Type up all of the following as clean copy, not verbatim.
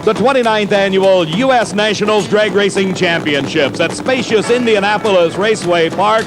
the 29th Annual U.S. Nationals Drag Racing Championships at spacious Indianapolis Raceway Park.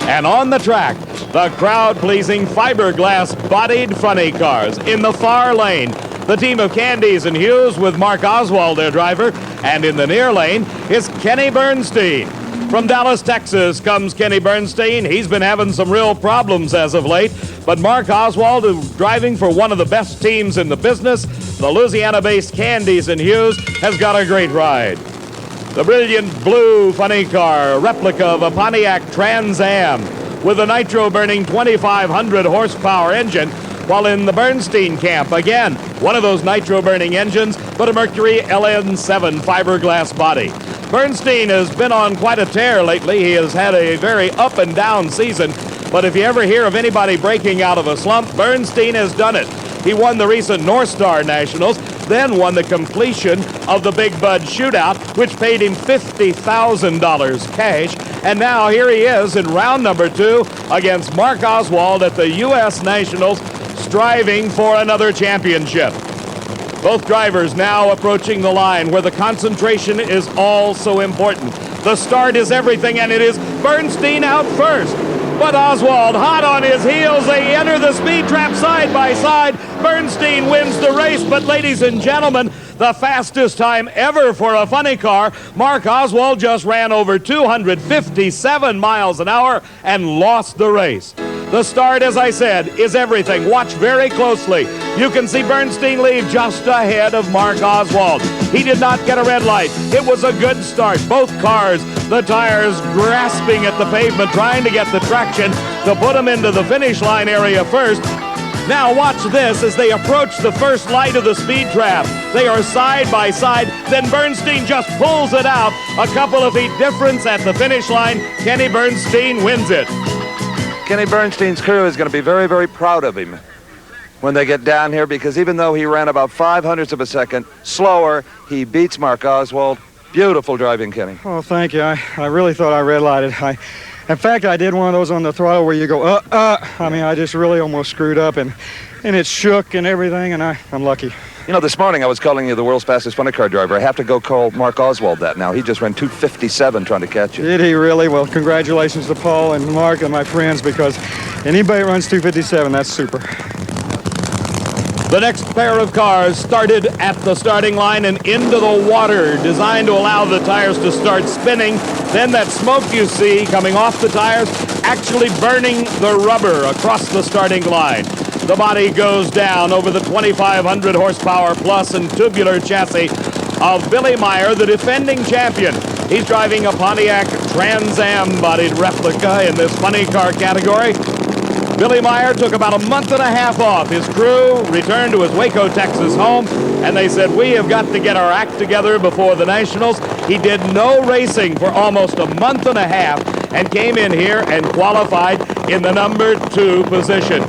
And on the track, the crowd-pleasing fiberglass-bodied funny cars. In the far lane, the team of Candies and Hughes with Mark Oswald, their driver. And in the near lane is Kenny Bernstein. From Dallas, Texas comes Kenny Bernstein. He's been having some real problems as of late. But Mark Oswald, who's driving for one of the best teams in the business, the Louisiana-based Candies and Hughes, has got a great ride. The brilliant blue funny car, a replica of a Pontiac Trans Am with a nitro-burning 2,500 horsepower engine, while in the Bernstein camp, again, one of those nitro-burning engines, but a Mercury LN7 fiberglass body. Bernstein has been on quite a tear lately. He has had a very up and down season, but if you ever hear of anybody breaking out of a slump, Bernstein has done it. He won the recent North Star Nationals, then won the completion of the Big Bud Shootout, which paid him $50,000 cash, and now here he is in round number 2 against Mark Oswald at the U.S. Nationals, striving for another championship. Both drivers now approaching the line where the concentration is all so important. The start is everything, and it is Bernstein out first. But Oswald hot on his heels. They enter the speed trap side by side. Bernstein wins the race, but ladies and gentlemen, the fastest time ever for a funny car. Mark Oswald just ran over 257 miles an hour and lost the race. The start, as I said, is everything. Watch very closely. You can see Bernstein leave just ahead of Mark Oswald. He did not get a red light. It was a good start. Both cars, the tires grasping at the pavement, trying to get the traction to put them into the finish line area first. Now watch this as they approach the first light of the speed trap. They are side by side. Then Bernstein just pulls it out. A couple of feet difference at the finish line. Kenny Bernstein wins it. Kenny Bernstein's crew is going to be very, very proud of him when they get down here, because even though he ran about 0.05 of a second slower, he beats Mark Oswald. Beautiful driving, Kenny. Oh, thank you. I really thought I red lighted. In fact, I did one of those on the throttle where you go, I mean, I just really almost screwed up, and it shook and everything, and I'm lucky. You know, this morning I was calling you the world's fastest funny car driver. I have to go call Mark Oswald that now. He just ran 257 trying to catch you. Did he really? Well, congratulations to Paul and Mark and my friends, because anybody runs 257, that's super. The next pair of cars started at the starting line and into the water, designed to allow the tires to start spinning. Then that smoke you see coming off the tires actually burning the rubber across the starting line. The body goes down over the 2,500 horsepower plus and tubular chassis of Billy Meyer, the defending champion. He's driving a Pontiac Trans Am bodied replica in this funny car category. Billy Meyer took about a month and a half off. His crew returned to his Waco, Texas home, and they said, we have got to get our act together before the Nationals. He did no racing for almost a month and a half and came in here and qualified in the number 2 position.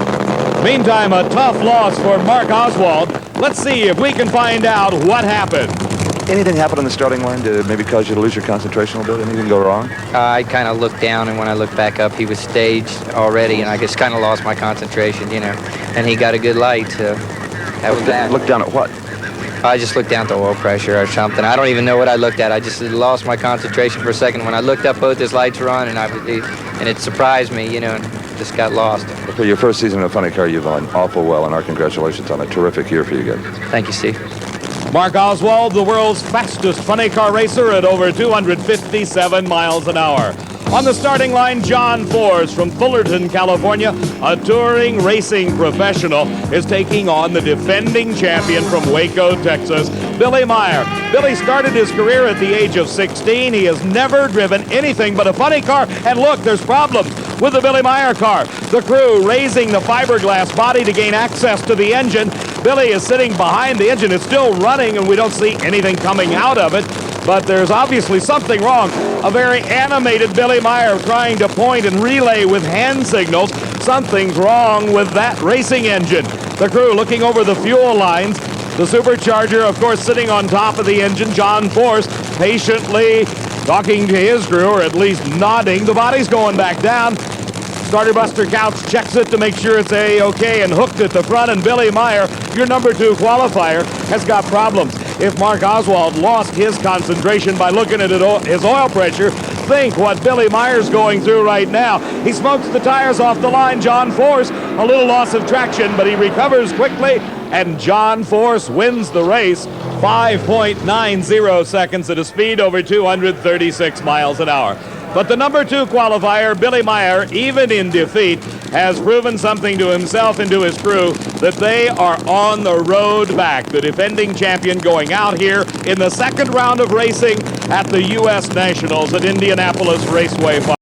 Meantime, a tough loss for Mark Oswald. Let's see if we can find out what happened. Anything happen on the starting line to maybe cause you to lose your concentration a little bit? Anything go wrong? I kind of looked down, and when I looked back up, he was staged already, and I just kind of lost my concentration, you know. And he got a good light, so that was bad. Look down at what? I just looked down at the oil pressure or something. I don't even know what I looked at. I just lost my concentration for a second. When I looked up, both his lights were on, and it surprised me, you know, and just got lost. For your first season in a funny car, you've done awful well, and our congratulations on a terrific year for you guys. Thank you, Steve. Mark Oswald, the world's fastest funny car racer at over 257 miles an hour. On the starting line, John Force from Fullerton, California, a touring racing professional, is taking on the defending champion from Waco, Texas, Billy Meyer. Billy started his career at the age of 16. He has never driven anything but a funny car. And look, there's problems with the Billy Meyer car. The crew raising the fiberglass body to gain access to the engine. Billy is sitting behind the engine. It's still running, and we don't see anything coming out of it. But there's obviously something wrong. A very animated Billy Meyer trying to point and relay with hand signals. Something's wrong with that racing engine. The crew looking over the fuel lines. The supercharger, of course, sitting on top of the engine. John Force patiently talking to his crew, or at least nodding. The body's going back down. Starter Buster Couch checks it to make sure it's A-OK and hooked at the front. And Billy Meyer, your number 2 qualifier, has got problems. if Mark Oswald lost his concentration by looking at his oil pressure. Think what Billy Meyer's going through right now. He smokes the tires off the line. John Force, a little loss of traction, but he recovers quickly, and John Force wins the race 5.90 seconds at a speed over 236 miles an hour. But the number 2 qualifier, Billy Meyer, even in defeat, has proven something to himself and to his crew that they are on the road back. The defending champion going out here in the second round of racing at the U.S. Nationals at Indianapolis Raceway Park.